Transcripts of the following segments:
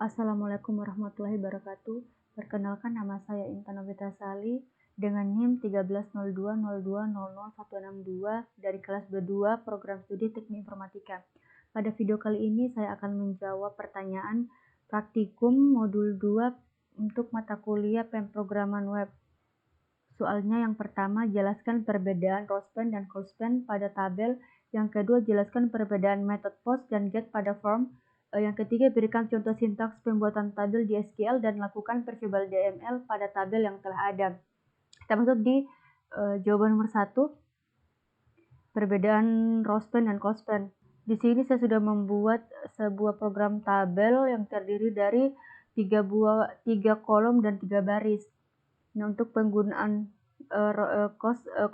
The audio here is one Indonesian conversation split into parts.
Assalamualaikum warahmatullahi wabarakatuh. Perkenalkan, nama saya Intan Novitasari dengan NIM 130202000162 dari kelas B2 Program Studi Teknik Informatika. Pada video kali ini saya akan menjawab pertanyaan praktikum modul 2 untuk mata kuliah pemrograman web. Soalnya yang pertama, jelaskan perbedaan rospen dan colspen pada tabel. Yang kedua, jelaskan perbedaan metode post dan get pada form. Yang ketiga, berikan contoh sintaks pembuatan tabel di SQL dan lakukan percobaan DML pada tabel yang telah ada. Kita masuk di jawaban nomor 1, perbedaan rospen dan colspen. Di sini saya sudah membuat sebuah program tabel yang terdiri dari 3 kolom dan 3 baris. Nah, untuk penggunaan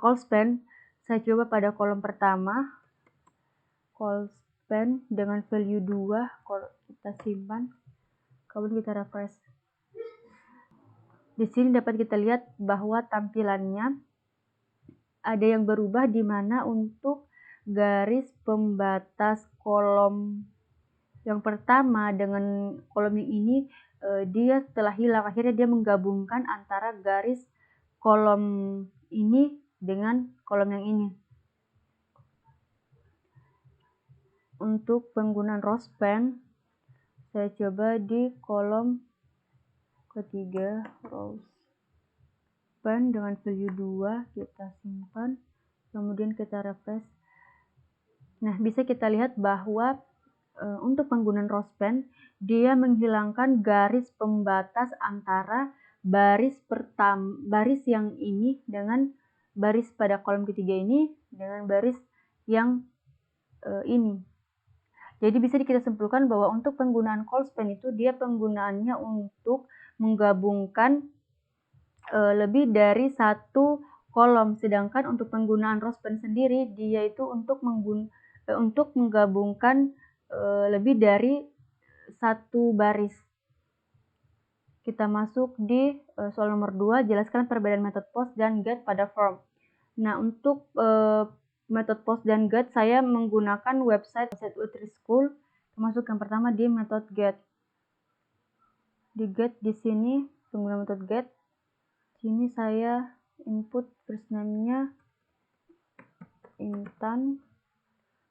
colspen, saya coba pada kolom pertama, colspen dengan value 2, kita simpan, kemudian kita refresh. Di sini dapat kita lihat bahwa tampilannya ada yang berubah, di mana untuk garis pembatas kolom yang pertama dengan kolom yang ini dia telah hilang. Akhirnya dia menggabungkan antara garis kolom ini dengan kolom yang ini. Untuk penggunaan rospen, saya coba di kolom ketiga, rospen dengan value 2, kita simpan, kemudian kita refresh. Nah, bisa kita lihat bahwa untuk penggunaan rospen, dia menghilangkan garis pembatas antara baris yang ini dengan baris pada kolom ketiga ini dengan baris yang ini. Jadi bisa kita simpulkan bahwa untuk penggunaan colspen itu dia penggunaannya untuk menggabungkan lebih dari satu kolom, sedangkan untuk penggunaan rospen sendiri dia itu untuk menggabungkan lebih dari satu baris. Kita masuk di soal nomor 2, jelaskan perbedaan metode post dan get pada form. Nah, untuk metode post dan get saya menggunakan website Utri School. Masuk yang pertama di metode get. Di get di sini penggunaan metode get. Sini saya input first name-nya Intan,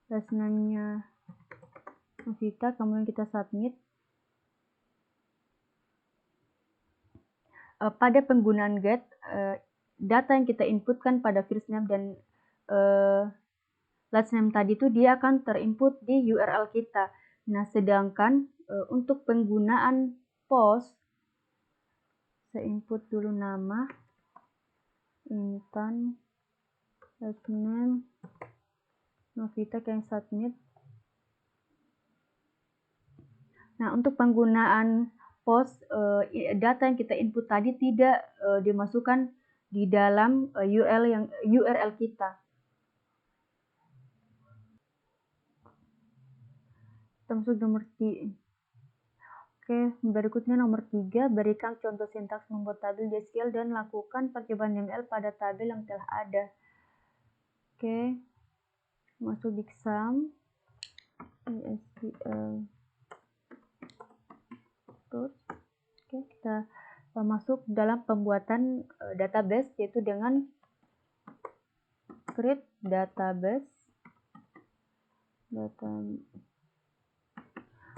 last name-nya Novita, kemudian kita submit. Pada penggunaan get, data yang kita inputkan pada first name dan last name tadi itu dia akan terinput di URL kita. Nah, sedangkan untuk penggunaan post, saya input dulu nama Intan, last name Novita, yang submit. Nah, untuk penggunaan post, data yang kita input tadi tidak dimasukkan di dalam URL kita. Kita masuk nomor 3. Oke, berikutnya nomor 3, berikan contoh sintaks membuat tabel di SQL dan lakukan percobaan DML pada tabel yang telah ada. Oke, masuk di exam, SQL. Oke, kita masuk dalam pembuatan database, yaitu dengan create database.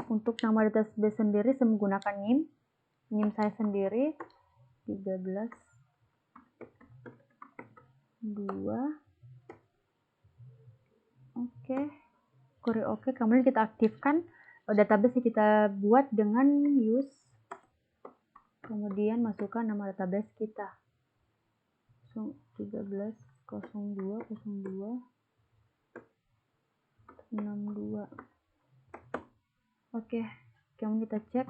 Untuk nama database sendiri saya menggunakan NIM saya sendiri 13.2. Oke, query oke, kemudian kita aktifkan database yang kita buat dengan use, kemudian masukkan nama database kita 13.02.02.62. Oke, kemudian kita cek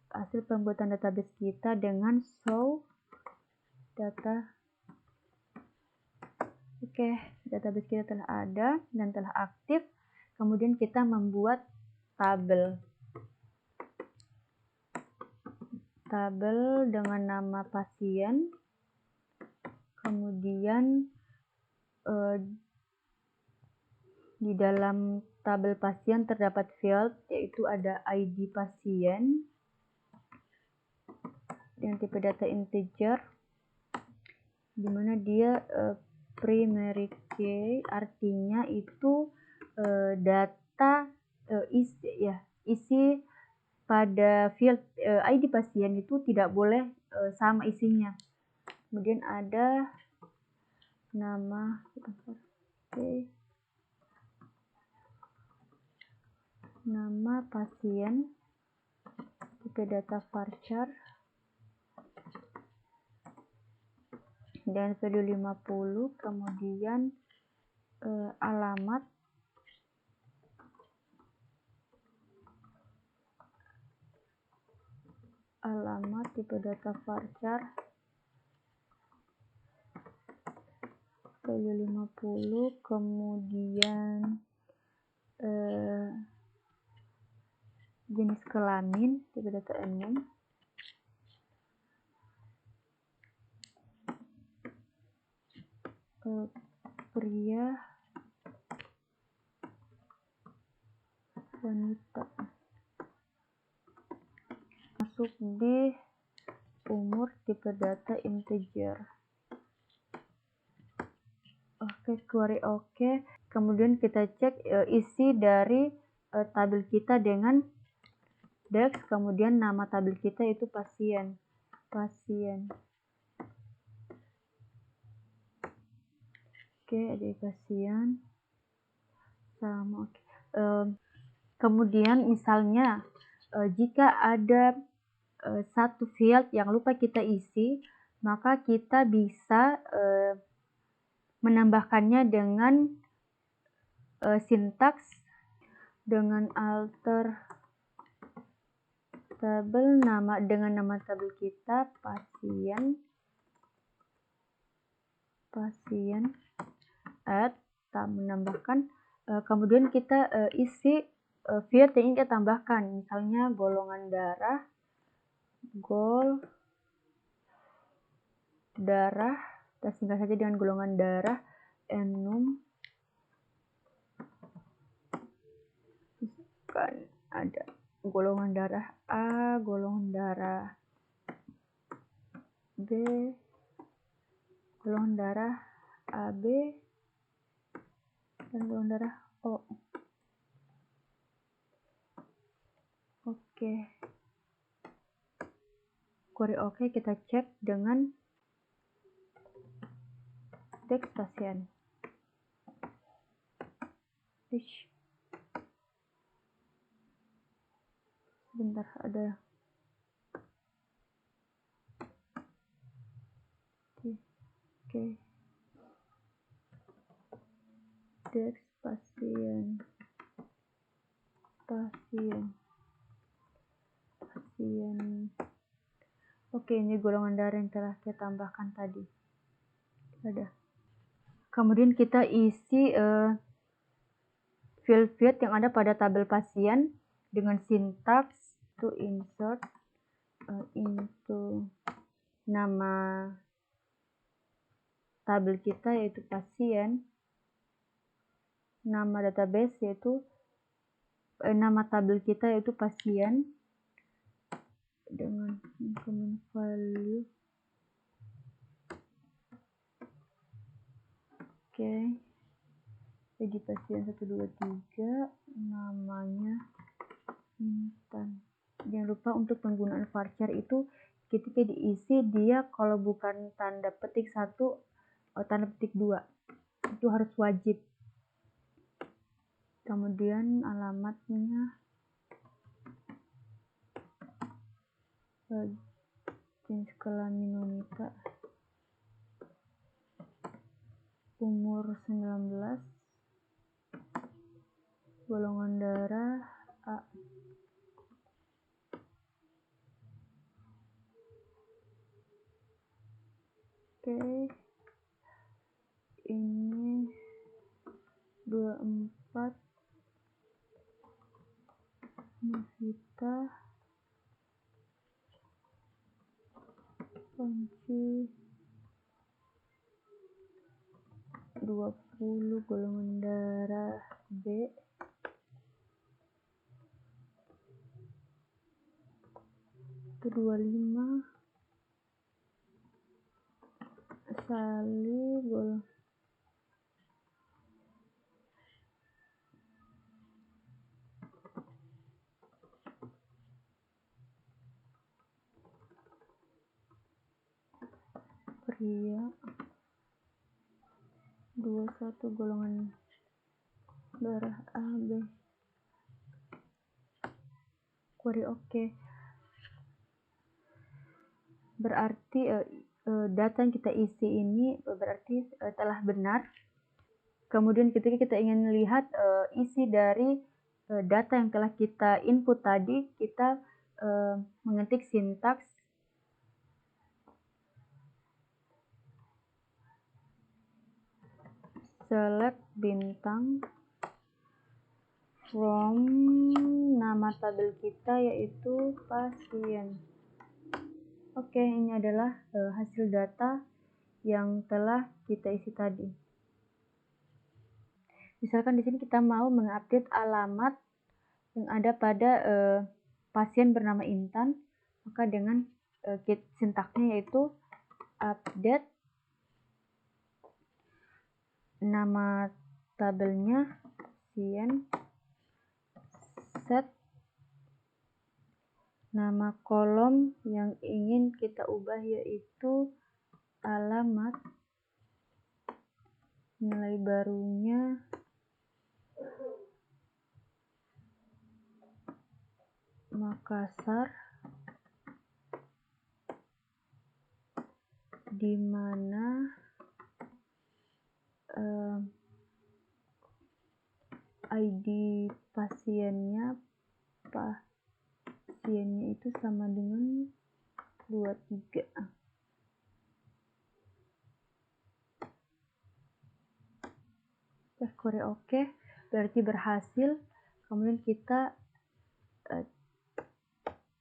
hasil pembuatan database kita dengan show data. Oke, database kita telah ada dan telah aktif. Kemudian kita membuat tabel dengan nama pasien. Kemudian di dalam tabel pasien terdapat field, yaitu ada ID pasien, dengan tipe data integer, dimana dia primary key, artinya itu data isi pada field ID pasien itu tidak boleh sama isinya. Kemudian ada nama nama pasien, tipe data varchar, dan value 50, kemudian alamat, tipe data varchar, value 50, kemudian jenis kelamin, tipe data umum, pria, wanita, masuk di umur, tipe data integer. Oke, query oke. Kemudian kita cek isi dari tabel kita dengan DEX, kemudian nama tabel kita itu pasien. Oke, ada pasien sama. Oke. Kemudian misalnya jika ada satu field yang lupa kita isi, maka kita bisa menambahkannya dengan sintaks, dengan alter tabel dengan nama tabel kita pasien add, menambahkan, kemudian kita isi field yang ingin kita tambahkan, misalnya golongan darah, kita singkat saja dengan golongan darah, enum, kan ada golongan darah A, golongan darah B, golongan darah AB, dan golongan darah O. Oke. Query oke, kita cek dengan DEX pasien. Bentar, ada oke. DEX pasien. Oke, ini golongan darah yang telah kita tambahkan tadi. Ada. Kemudian kita isi field yang ada pada tabel pasien dengan sintaks to insert into nama tabel kita yaitu pasien, nama database yaitu nama tabel kita yaitu pasien, dengan increment value. Oke. Jadi pasien 123, namanya Intan. Jangan lupa untuk penggunaan varchar itu ketika diisi dia kalau bukan tanda petik 1, tanda petik 2. Itu harus wajib. Kemudian alamatnya jenis kelamin wanita, umur 19, golongan darah A. Oke, ini 24, Novita, Panci, 20, golongan darah B. Itu 25, Salih pria 21 golongan darah AB. Query oke. Berarti data yang kita isi ini berarti telah benar. Kemudian ketika kita ingin lihat isi dari data yang telah kita input tadi, kita mengetik sintaks select bintang from nama tabel kita yaitu pasien. Oke, ini adalah hasil data yang telah kita isi tadi. Misalkan di sini kita mau mengupdate alamat yang ada pada pasien bernama Intan, maka dengan sintaksnya yaitu update nama tabelnya pasien, set nama kolom yang ingin kita ubah yaitu alamat, nilai barunya Makassar, di mana ID pasiennya itu sama dengan 23. Query oke, berarti berhasil. Kemudian kita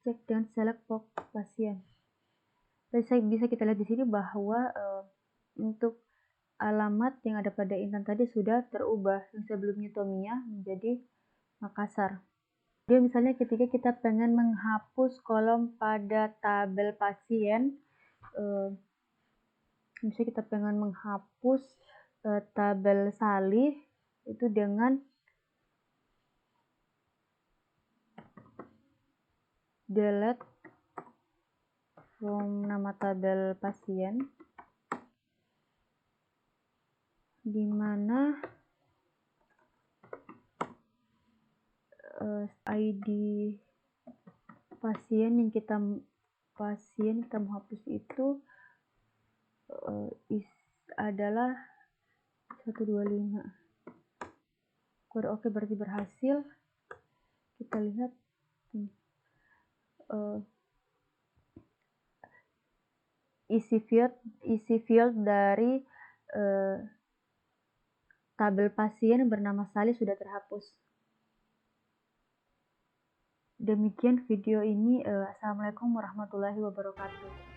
cek dengan select pasien. Jadi bisa kita lihat di sini bahwa untuk alamat yang ada pada Intan tadi sudah terubah, yang sebelumnya Tomia menjadi Makassar. Jadi misalnya ketika kita pengen menghapus kolom pada tabel pasien, misalnya kita pengen menghapus tabel Salih itu dengan delete from nama tabel pasien, di mana ID pasien yang kita menghapus itu adalah 125. Query oke, berarti berhasil. Kita lihat isi field dari tabel pasien bernama Salih sudah terhapus. Demikian video ini. Assalamualaikum warahmatullahi wabarakatuh.